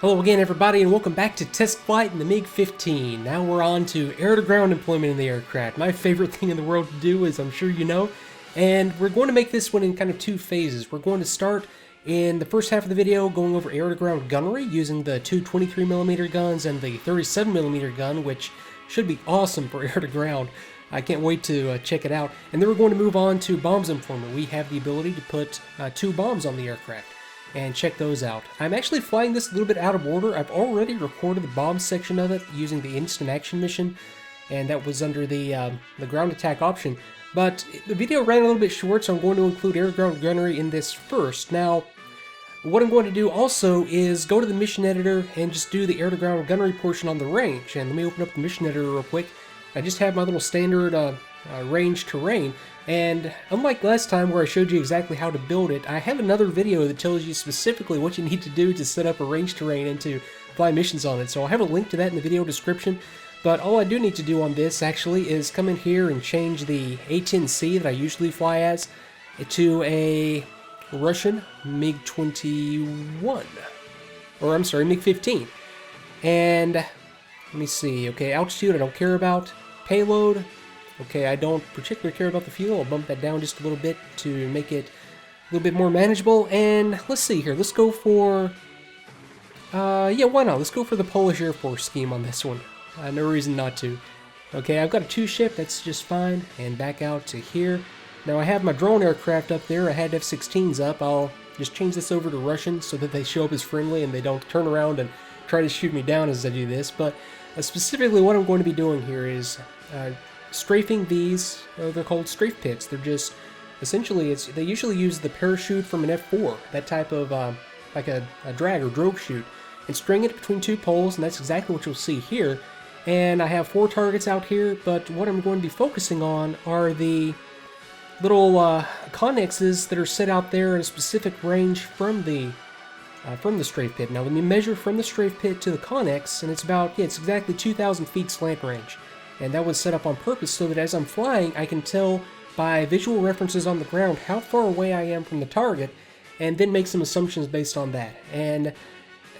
Hello again everybody and welcome back to test flight in the MiG-15. Now we're on to air-to-ground deployment in the aircraft. My favorite thing in the world to do, as I'm sure you know. And we're going to make this one in kind of two phases. We're going to start in the first half of the video going over air-to-ground gunnery using the two 23mm guns and the 37mm gun, which should be awesome for air-to-ground. I can't wait to check it out. And then we're going to move on to bombs employment. We have the ability to put 2 bombs on the aircraft and check those out. I'm actually flying this a little bit out of order. I've already recorded the bomb section of it using the instant action mission, and that was under the ground attack option. But the video ran a little bit short, so I'm going to include air-to-ground gunnery in this first. Now, what I'm going to do also is go to the mission editor and just do the air-to-ground gunnery portion on the range. And let me open up the mission editor real quick. I just have my little standard range terrain, and unlike last time where I showed you exactly how to build it, I have another video that tells you specifically what you need to do to set up a range terrain and to fly missions on it. So I'll have a link to that in the video description, but all I do need to do on this actually is come in here and change the A-10C that I usually fly as to a Russian MiG-21, or I'm sorry, MiG-15. And let me see, okay, altitude I don't care about, payload, okay, I don't particularly care about the fuel. I'll bump that down just a little bit to make it a little bit more manageable. And let's see here, let's go for, yeah, why not? Let's go for the Polish Air Force scheme on this one. No reason not to. Okay, I've got a 2-ship, that's just fine. And back out to here. Now I have my drone aircraft up there. I had F-16s up. I'll just change this over to Russian so that they show up as friendly and they don't turn around and try to shoot me down as I do this. But specifically what I'm going to be doing here is strafing these. They're called strafe pits. They're just essentially, they usually use the parachute from an F4, that type of like a drag or drogue chute, and string it between 2 poles, and that's exactly what you'll see here. And I have 4 targets out here, but what I'm going to be focusing on are the little connexes that are set out there at a specific range from the strafe pit. Now let me measure from the strafe pit to the connex, and it's about, yeah, it's exactly 2,000 feet slant range. And that was set up on purpose so that as I'm flying, I can tell by visual references on the ground how far away I am from the target, and then make some assumptions based on that. And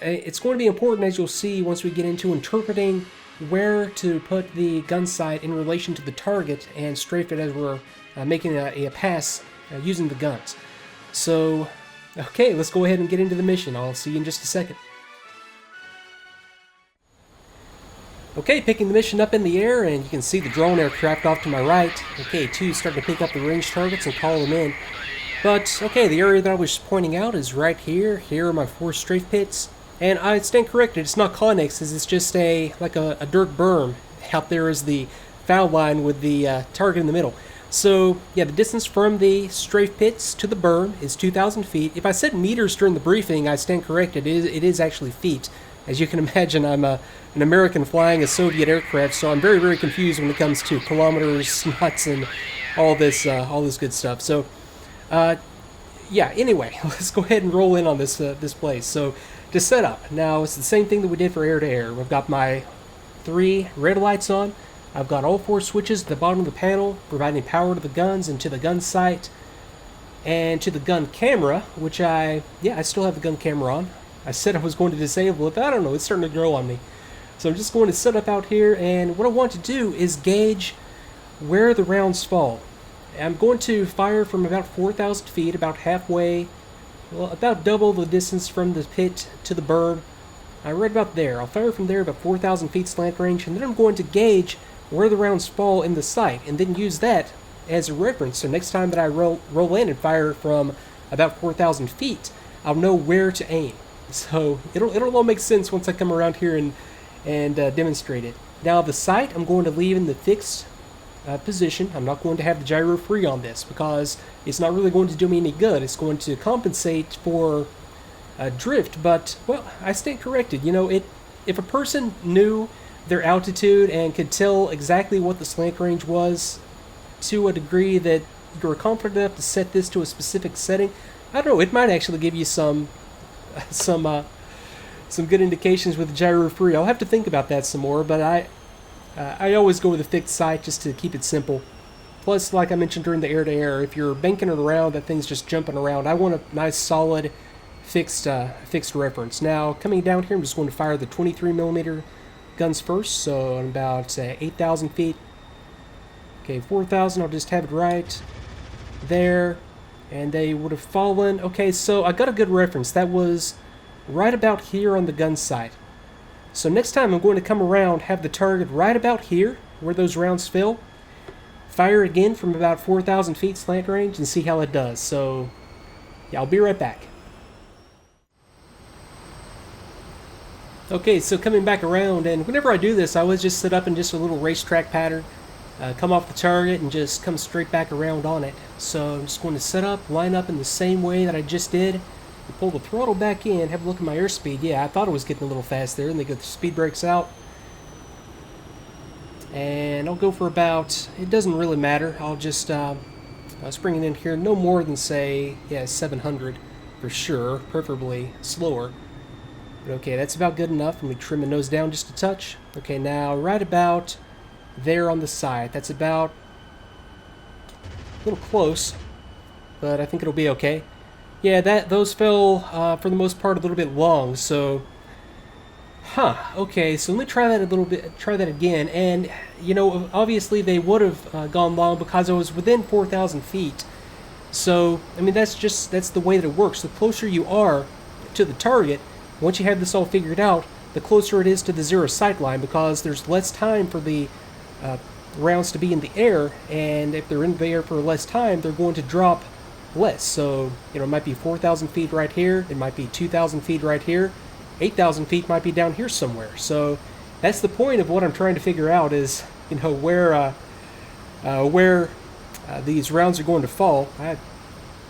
it's going to be important, as you'll see once we get into interpreting where to put the gun sight in relation to the target and strafe it as we're making a pass using the guns. So, okay, let's go ahead and get into the mission. I'll see you in just a second. Okay, picking the mission up in the air, and you can see the drone aircraft off to my right. Okay, 2 starting to pick up the range targets and call them in. But, okay, the area that I was pointing out is right here. Here are my 4 strafe pits. And I stand corrected, it's not connexes, it's just like a dirt berm. Out there is the foul line with the target in the middle. So, yeah, the distance from the strafe pits to the berm is 2,000 feet. If I said meters during the briefing, I stand corrected. It is actually feet. As you can imagine, I'm an American flying a Soviet aircraft, so I'm very, very confused when it comes to kilometers, knots, and all this good stuff. So, yeah. Anyway, let's go ahead and roll in on this place. So, to set up, now it's the same thing that we did for air-to-air. We've got my 3 red lights on. I've got all 4 switches at the bottom of the panel, providing power to the guns and to the gun sight, and to the gun camera, which I still have the gun camera on. I said I was going to disable it, but I don't know, it's starting to grow on me. So I'm just going to set up out here, and what I want to do is gauge where the rounds fall. I'm going to fire from about 4,000 feet, about halfway, well, about double the distance from the pit to the berm. Right about there. I'll fire from there about 4,000 feet slant range, and then I'm going to gauge where the rounds fall in the sight, and then use that as a reference. So next time that I roll in and fire from about 4,000 feet, I'll know where to aim. So it'll all make sense once I come around here and demonstrate it. Now the sight I'm going to leave in the fixed position. I'm not going to have the gyro free on this because it's not really going to do me any good. It's going to compensate for drift, but, well, I stand corrected. You know, if a person knew their altitude and could tell exactly what the slant range was to a degree that you were confident enough to set this to a specific setting, I don't know, it might actually give you some good indications with the gyro free. I'll have to think about that some more, but I always go with a fixed sight just to keep it simple. Plus, like I mentioned during the air-to-air, if you're banking it around, that thing's just jumping around. I want a nice solid fixed reference. Now, coming down here, I'm just going to fire the 23mm guns first, so I'm about 8,000 feet. Okay, 4,000, I'll just have it right there, and they would have fallen. Okay, so I got a good reference. That was right about here on the gun sight. So next time I'm going to come around, have the target right about here, where those rounds fell, fire again from about 4,000 feet slant range, and see how it does. So, yeah, I'll be right back. Okay, so coming back around, and whenever I do this, I always just set up in just a little racetrack pattern, come off the target, and just come straight back around on it. So I'm just going to set up, line up in the same way that I just did, and pull the throttle back in, have a look at my airspeed. Yeah, I thought it was getting a little fast there, and they get the speed brakes out. And I'll go for about, it doesn't really matter, I'll just spring it in here no more than, say, yeah, 700 for sure, preferably slower. But okay, that's about good enough. Let me trim the nose down just a touch. Okay, now right about there on the side. That's about a little close, but I think it'll be okay. Yeah, those fell for the most part a little bit long, so okay, so let me try that a little bit, try that again. And you know, obviously they would have gone long because I was within 4,000 feet. So I mean, that's the way that it works. The closer you are to the target, once you have this all figured out, the closer it is to the zero sight line, because there's less time for the rounds to be in the air, and if they're in the air for less time, they're going to drop less. So, you know, it might be 4,000 feet right here, it might be 2,000 feet right here, 8,000 feet might be down here somewhere. So that's the point of what I'm trying to figure out is, you know, where these rounds are going to fall. I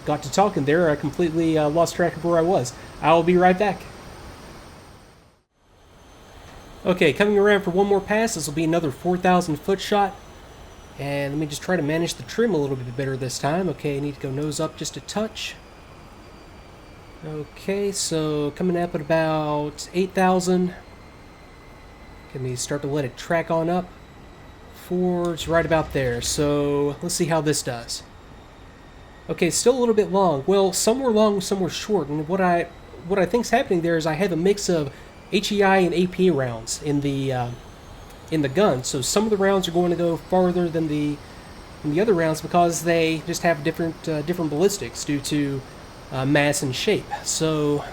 got to talking there, I completely lost track of where I was. I'll be right back. Okay, coming around for one more pass. This will be another 4,000 foot shot. And let me just try to manage the trim a little bit better this time. Okay, I need to go nose up just a touch. Okay, so coming up at about 8,000. Let me start to let it track on up. Forwards right about there. So let's see how this does. Okay, still a little bit long. Well, some were long, some were short. And what I think's happening there is I have a mix of HEI and AP rounds in the gun, so some of the rounds are going to go farther than the other rounds because they just have different ballistics due to mass and shape. So,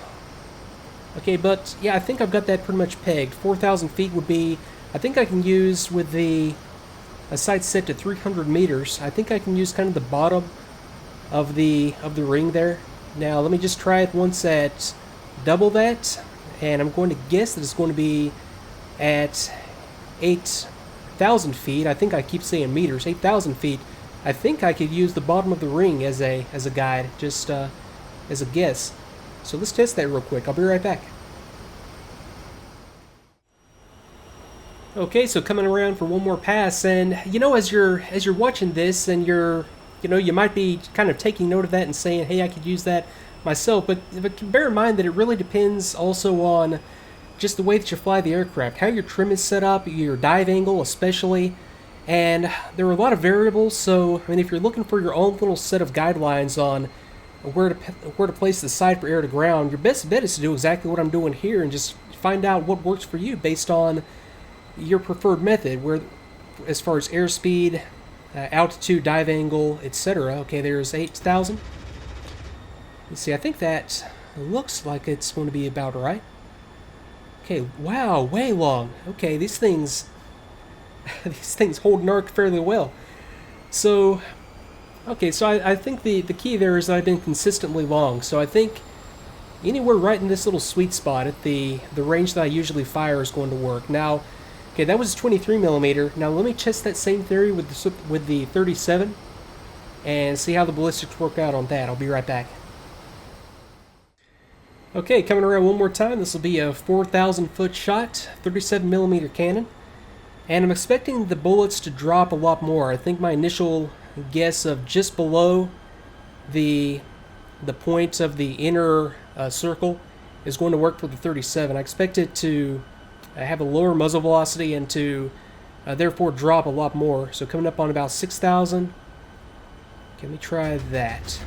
okay, but yeah, I think I've got that pretty much pegged. 4,000 feet would be, I think I can use with a sight set to 300 meters. I think I can use kind of the bottom of the ring there. Now let me just try it once at double that. And I'm going to guess that it's going to be at 8,000 feet. I think I keep saying meters. 8,000 feet. I think I could use the bottom of the ring as a guide, just as a guess. So let's test that real quick. I'll be right back. Okay, so coming around for one more pass, and you know, as you're watching this, and you might be kind of taking note of that and saying, hey, I could use that myself, but bear in mind that it really depends also on just the way that you fly the aircraft, how your trim is set up, your dive angle especially, and there are a lot of variables. So I mean, if you're looking for your own little set of guidelines on where to place the sight for air to ground, your best bet is to do exactly what I'm doing here and just find out what works for you based on your preferred method, where as far as airspeed, altitude, dive angle, etc. Okay, there's 8,000. You see, I think that looks like it's going to be about right. Okay, wow, way long. Okay, these things hold an arc fairly well. So, okay, so I think the key there is that I've been consistently long. So I think anywhere right in this little sweet spot at the range that I usually fire is going to work. Now, okay, that was 23mm. Now let me test that same theory with the 37 and see how the ballistics work out on that. I'll be right back. Okay, coming around one more time. This will be a 4,000 foot shot, 37mm cannon, and I'm expecting the bullets to drop a lot more. I think my initial guess of just below the point of the inner circle is going to work for the 37. I expect it to have a lower muzzle velocity and to therefore drop a lot more. So coming up on about 6,000. Let me try that.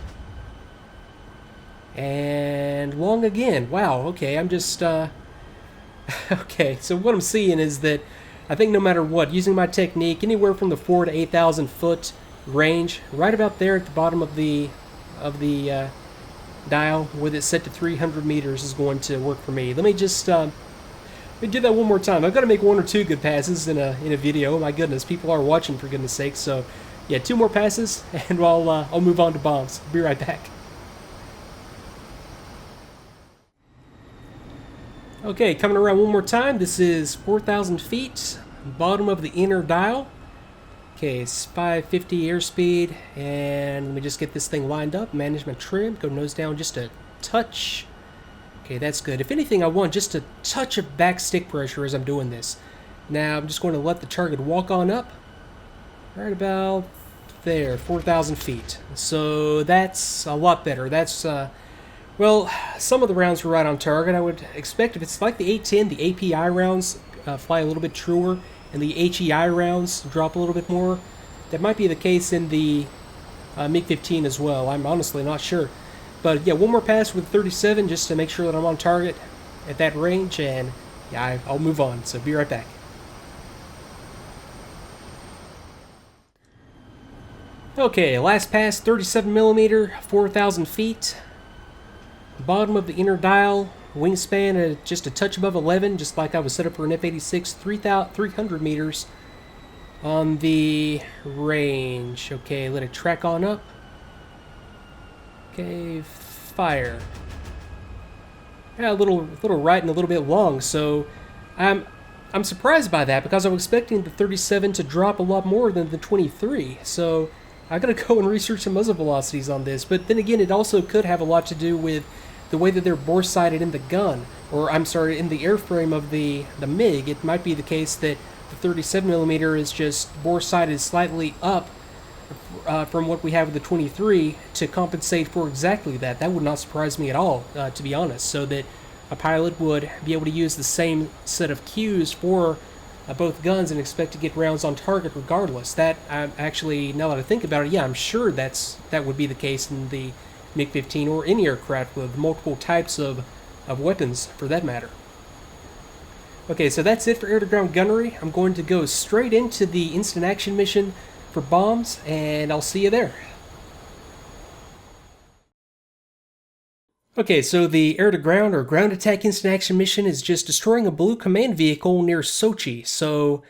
And long again. Wow, okay, I'm just, okay, so what I'm seeing is that I think no matter what, using my technique, anywhere from the 4,000 to 8,000 foot range, right about there at the bottom of the dial, with it set to 300 meters, is going to work for me. Let me just let me do that one more time. I've got to make one or two good passes in a video. My goodness, people are watching, for goodness sake. So yeah, 2 more passes, and I'll move on to bombs. Be right back. Okay, coming around one more time. This is 4,000 feet, bottom of the inner dial. Okay, it's 550 airspeed, and let me just get this thing lined up. Management trim, go nose down just a touch. Okay, that's good. If anything, I want just a touch of back stick pressure as I'm doing this. Now, I'm just going to let the target walk on up. Right about there, 4,000 feet. So that's a lot better. That's, well, some of the rounds were right on target. I would expect if it's like the A10, the API rounds fly a little bit truer, and the HEI rounds drop a little bit more. That might be the case in the MiG-15 as well. I'm honestly not sure. But yeah, one more pass with 37 just to make sure that I'm on target at that range, and yeah, I'll move on. So be right back. Okay, last pass, 37 millimeter, 4,000 feet. Bottom of the inner dial, wingspan just a touch above 11, just like I was set up for an F-86, 300 meters on the range. Okay, let it track on up. Okay, fire. Yeah, a little right and a little bit long, so I'm surprised by that because I was expecting the 37 to drop a lot more than the 23. So I gotta go and research some muzzle velocities on this. But then again, it also could have a lot to do with the way that they're bore sighted in the gun, or I'm sorry, in the airframe of the MiG. It might be the case that the 37mm is just bore sighted slightly up from what we have with the 23 to compensate for exactly that. That would not surprise me at all, to be honest, so that a pilot would be able to use the same set of cues for both guns and expect to get rounds on target regardless. That, actually, now that I think about it, yeah, I'm sure that would be the case in the MiG-15 or any aircraft with multiple types of weapons, for that matter. Okay, so that's it for air-to-ground gunnery. I'm going to go straight into the instant action mission for bombs, and I'll see you there. Okay, so the air-to-ground or ground attack instant action mission is just destroying a blue command vehicle near Sochi. So,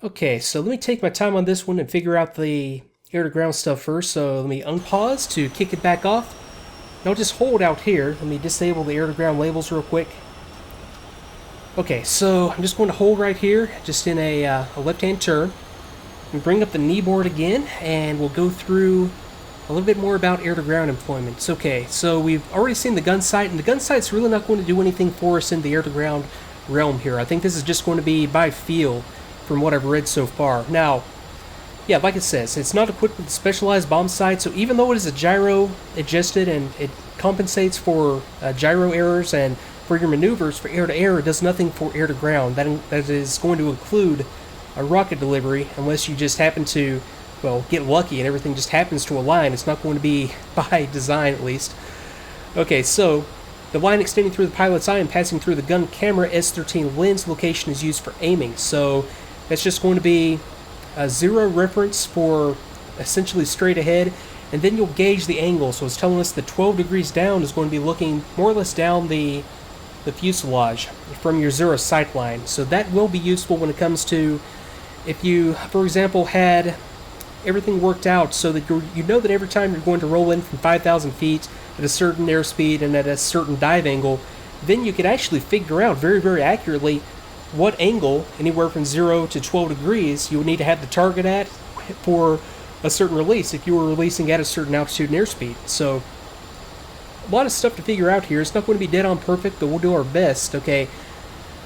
okay, so let me take my time on this one and figure out the air-to-ground stuff first. So let me unpause to kick it back off. And I'll just hold out here. Let me disable the air-to-ground labels real quick. Okay, so I'm just going to hold right here, just in a left-hand turn, and bring up the knee board again, and we'll go through a little bit more about air-to-ground employments. Okay, so we've already seen the gun sight, and the gun sight's really not going to do anything for us in the air-to-ground realm here. I think this is just going to be by feel from what I've read so far. Now, yeah, like it says, it's not equipped with a specialized bomb sight, so even though it is a gyro adjusted and it compensates for gyro errors and for your maneuvers for air-to-air, it does nothing for air-to-ground. That is going to include a rocket delivery, unless you just happen to, well, get lucky and everything just happens to align. It's not going to be by design, at least. Okay, so the line extending through the pilot's eye and passing through the gun camera S13 lens location is used for aiming. So that's just going to be a 0 reference for essentially straight ahead, and then you'll gauge the angle. So it's telling us that 12 degrees down is going to be looking more or less down the fuselage from your 0 sight line. So that will be useful when it comes to if you, for example, had everything worked out so that you know that every time you're going to roll in from 5,000 feet at a certain airspeed and at a certain dive angle, then you could actually figure out very, very accurately what angle, anywhere from 0 to 12 degrees, you would need to have the target at for a certain release if you were releasing at a certain altitude and airspeed. So a lot of stuff to figure out here. It's not going to be dead on perfect, but we'll do our best. Okay,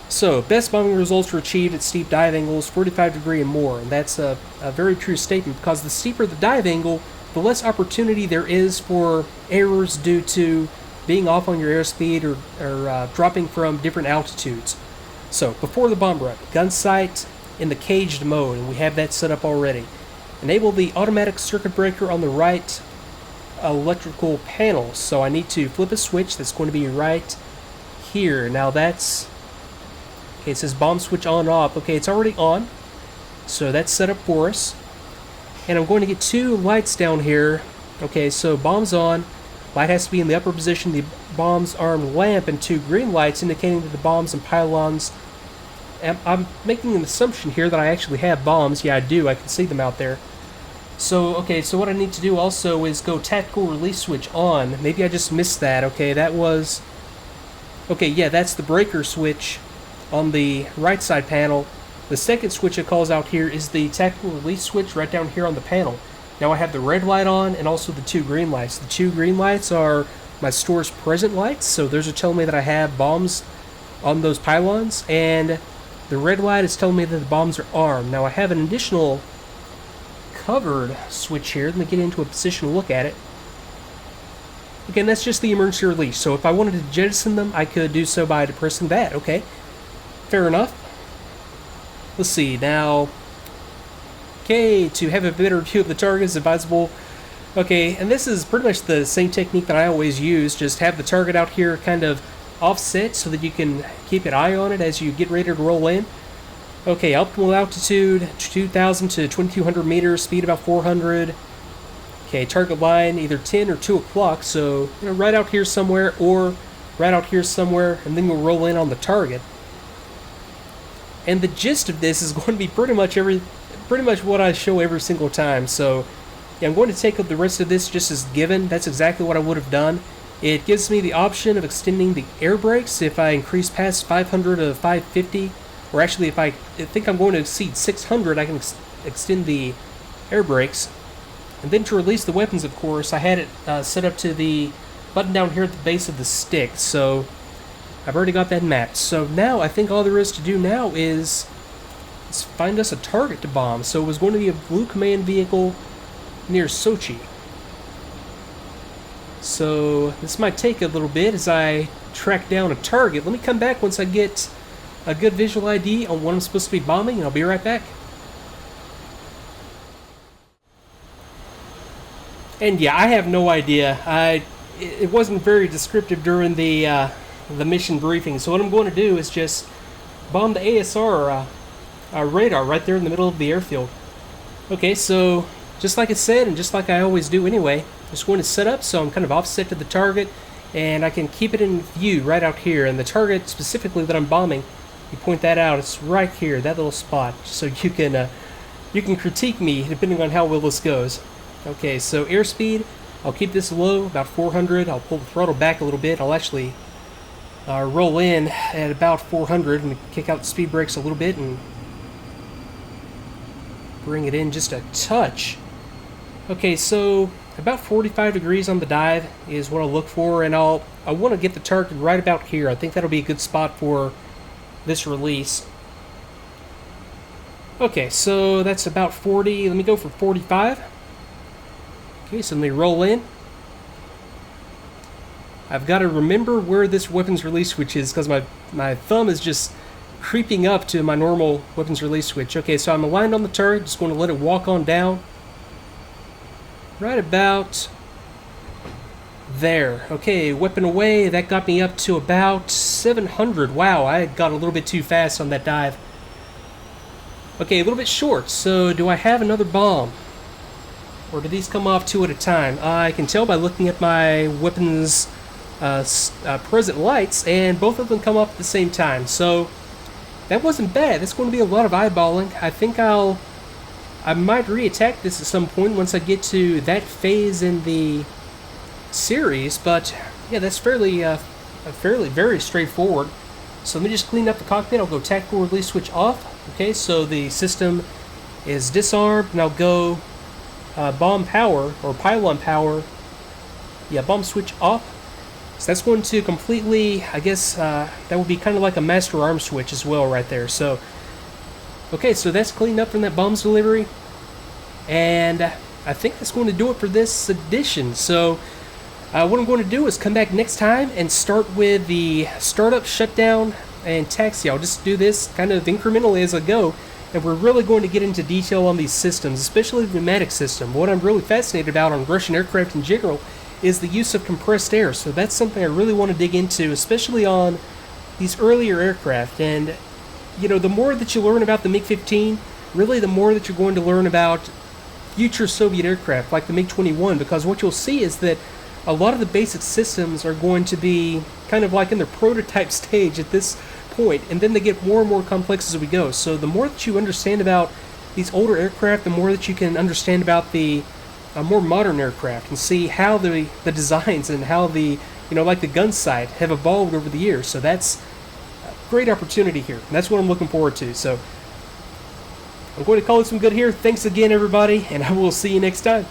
so best bombing results are achieved at steep dive angles, 45 degree and more, and that's a very true statement, because the steeper the dive angle, the less opportunity there is for errors due to being off on your airspeed or dropping from different altitudes. So before the bomb run, gun sight in the caged mode, and we have that set up already. Enable the automatic circuit breaker on the right electrical panel. So I need to flip a switch that's going to be right here. Now that's... Okay, it says bomb switch on off. Okay, it's already on. So that's set up for us. And I'm going to get 2 lights down here. Okay, so bomb's on. Light has to be in the upper position. The bomb's arm lamp and 2 green lights indicating that the bombs and pylons... I'm making an assumption here that I actually have bombs. Yeah, I do. I can see them out there. So, okay, so what I need to do also is go tactical release switch on. Maybe I just missed that. Okay, that was... Okay, yeah, that's the breaker switch on the right side panel. The second switch it calls out here is the tactical release switch right down here on the panel. Now I have the red light on and also the 2 green lights. The 2 green lights are my store's present lights, so those are telling me that I have bombs on those pylons, and the red light is telling me that the bombs are armed. Now I have an additional covered switch here. Let me get into a position to look at it. Again, that's just the emergency release, so if I wanted to jettison them, I could do so by depressing that. Okay, fair enough. Let's see, now... Okay, to have a better view of the target is advisable. Okay, and this is pretty much the same technique that I always use. Just have the target out here kind of offset so that you can keep an eye on it as you get ready to roll in. Okay, optimal altitude 2,000 to 2,200 meters, speed about 400. Okay, target line either 10 or 2 o'clock, so right out here somewhere or right out here somewhere, and then you'll roll in on the target. And the gist of this is going to be pretty much what I show every single time. So yeah, I'm going to take up the rest of this just as given. That's exactly what I would have done. It gives me the option of extending the air brakes if I increase past 500 to 550, or actually if I think I'm going to exceed 600, I can extend the air brakes. And then to release the weapons, of course, I had it set up to the button down here at the base of the stick, so I've already got that mapped. So now I think all there is to do now is find us a target to bomb. So it was going to be a blue command vehicle near Sochi. So this might take a little bit as I track down a target. Let me come back once I get a good visual ID on what I'm supposed to be bombing, and I'll be right back. And yeah, I have no idea. It wasn't very descriptive during the mission briefing. So what I'm going to do is just bomb the ASR radar right there in the middle of the airfield. Okay, so just like it said, and just like I always do anyway, I'm just going to set up so I'm kind of offset to the target, and I can keep it in view right out here. And the target specifically that I'm bombing, you point that out, it's right here, that little spot, so you can critique me depending on how well this goes. Okay, so airspeed, I'll keep this low, about 400. I'll pull the throttle back a little bit. I'll actually roll in at about 400 and kick out the speed brakes a little bit and bring it in just a touch. Okay, so about 45 degrees on the dive is what I'll look for, and I want to get the target right about here. I think that'll be a good spot for this release. Okay, so that's about 40. Let me go for 45. Okay, so let me roll in. I've got to remember where this weapons release switch is because my thumb is just creeping up to my normal weapons release switch. Okay, so I'm aligned on the turret, just going to let it walk on down. Right about there. Okay, weapon away. That got me up to about 700. Wow, I got a little bit too fast on that dive. Okay, a little bit short. So do I have another bomb? Or do these come off 2 at a time? I can tell by looking at my weapons present lights, and both of them come off at the same time. So that wasn't bad. That's going to be a lot of eyeballing. I think I might re-attack this at some point once I get to that phase in the series, but yeah, that's very straightforward. So let me just clean up the cockpit. I'll go tactical release switch off. Okay, so the system is disarmed, and I'll go bomb power, or pylon power. Yeah, bomb switch off. So that's going to completely, I guess, that would be kind of like a master arm switch as well right there. So okay, so that's cleaned up from that bombs delivery, and I think that's going to do it for this edition. So what I'm going to do is come back next time and start with the startup, shutdown, and taxi. I'll just do this kind of incrementally as I go, and we're really going to get into detail on these systems, especially the pneumatic system. What I'm really fascinated about on Russian aircraft in general is the use of compressed air. So that's something I really want to dig into, especially on these earlier aircraft. And you know, the more that you learn about the MiG-15, really the more that you're going to learn about future Soviet aircraft like the MiG-21, because what you'll see is that a lot of the basic systems are going to be kind of like in their prototype stage at this point, and then they get more and more complex as we go. So the more that you understand about these older aircraft, the more that you can understand about the more modern aircraft and see how the designs and how the, you know, like the gun sight have evolved over the years. So that's a great opportunity here, and that's what I'm looking forward to. So I'm going to call it some good here. Thanks again, everybody, and I will see you next time.